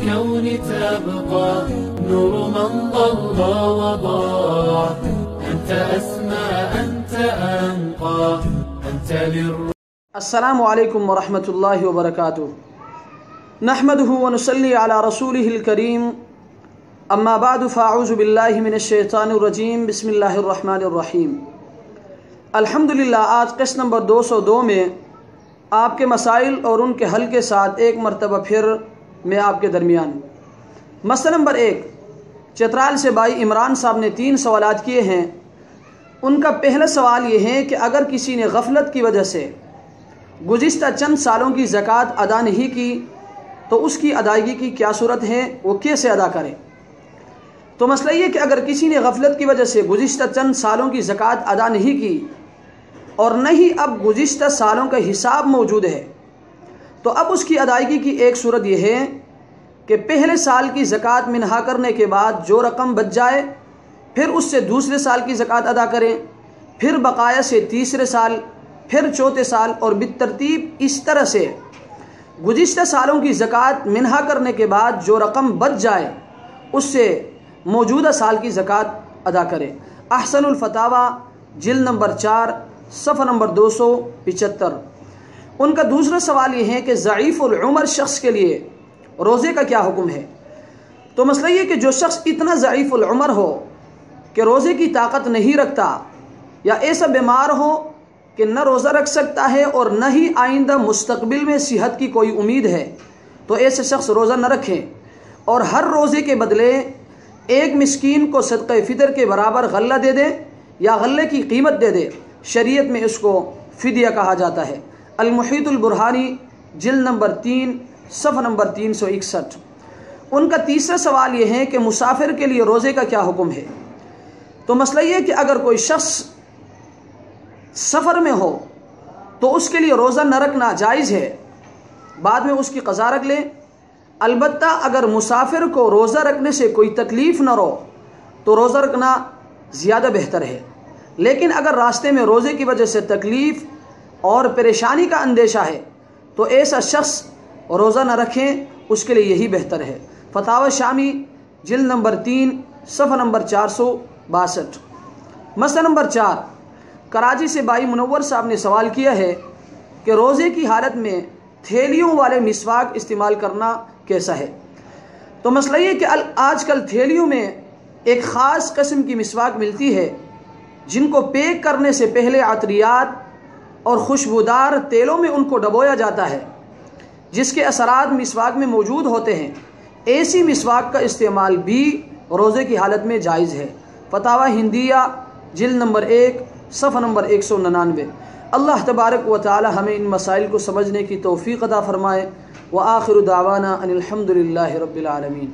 الكون تبقى نور من ضل وضاع. أنت أسمى أنت أنقى أنت السلام علیکم ورحمۃ اللہ وبرکاتہ. نحمده ونصلی علی رسوله الکریم. اما بعد فاعوذ باللہ من الشیطان الرجیم. بسم اللہ الرحمن الرحیم. الحمدللہ آج قسط نمبر 202 میں آپ کے مسائل اور ان کے حل کے ساتھ ایک مرتبہ پھر میں آپ کے درمیان. مسئلہ نمبر 1، چترال سے بھائی عمران صاحب نے 3 سوالات کیے ہیں. ان کا پہلا سوال یہ ہے کہ اگر کسی نے غفلت کی وجہ سے گزشتہ چند سالوں کی زکوٰۃ ادا نہیں کی تو اس کی ادائیگی کی کیا صورت ہے، وہ کیسے ادا کرے؟ تو مسئلہ یہ کہ اگر کسی نے غفلت کی وجہ سے گزشتہ چند سالوں کی زکوٰۃ ادا نہیں کی اور نہ ہی اب گزشتہ سالوں کا حساب موجود ہے، تو اب اس کی ادائیگی کی ایک صورت یہ ہے کہ پہلے سال کی زکوٰۃ منہا کرنے کے بعد جو رقم بچ جائے پھر اس سے دوسرے سال کی زکوٰۃ ادا کریں، پھر بقایا سے تیسرے سال، پھر چوتھے سال، اور بالترتیب اس طرح سے گزشتہ سالوں کی زکوٰۃ منہا کرنے کے بعد جو رقم بچ جائے اس سے موجودہ سال کی زکوٰۃ ادا کرے. احسن الفتاوی جلد نمبر 4 صفحہ نمبر 275. ان کا دوسرا سوال یہ ہے کہ ضعیف العمر شخص کے لیے روزے کا کیا حکم ہے؟ تو مسئلہ یہ کہ جو شخص اتنا ضعیف العمر ہو کہ روزے کی طاقت نہیں رکھتا، یا ایسا بیمار ہو کہ نہ روزہ رکھ سکتا ہے اور نہ ہی آئندہ مستقبل میں صحت کی کوئی امید ہے، تو ایسے شخص روزہ نہ رکھیں اور ہر روزے کے بدلے ایک مسکین کو صدقہ فطر کے برابر غلہ دے دے یا غلے کی قیمت دے دے. شریعت میں اس کو فدیہ کہا جاتا ہے. المحیط البرہانی جلد نمبر 3 صفحہ نمبر 361. ان کا تیسرا سوال یہ ہے کہ مسافر کے لیے روزے کا کیا حکم ہے؟ تو مسئلہ یہ کہ اگر کوئی شخص سفر میں ہو تو اس کے لیے روزہ نہ رکھنا جائز ہے، بعد میں اس کی قضا رکھ لے. البتہ اگر مسافر کو روزہ رکھنے سے کوئی تکلیف نہ ہو تو روزہ رکھنا زیادہ بہتر ہے، لیکن اگر راستے میں روزے کی وجہ سے تکلیف اور پریشانی کا اندیشہ ہے تو ایسا شخص روزہ نہ رکھیں، اس کے لیے یہی بہتر ہے. فتاوی شامی جلد نمبر 3 صفحہ نمبر 462. مسئلہ نمبر 4، کراچی سے بھائی منور صاحب نے سوال کیا ہے کہ روزے کی حالت میں تھیلیوں والے مسواک استعمال کرنا کیسا ہے؟ تو مسئلہ یہ کہ آج کل تھیلیوں میں ایک خاص قسم کی مسواک ملتی ہے جن کو پیک کرنے سے پہلے عطریات اور خوشبودار تیلوں میں ان کو ڈبویا جاتا ہے، جس کے اثرات مسواک میں موجود ہوتے ہیں. ایسی مسواک کا استعمال بھی روزے کی حالت میں جائز ہے. فتاوی ہندیہ جلد نمبر 1 صفحہ نمبر 199. اللہ تبارک و تعالی ہمیں ان مسائل کو سمجھنے کی توفیق عطا فرمائے. وآخر دعوانا ان الحمد للہ رب العالمین.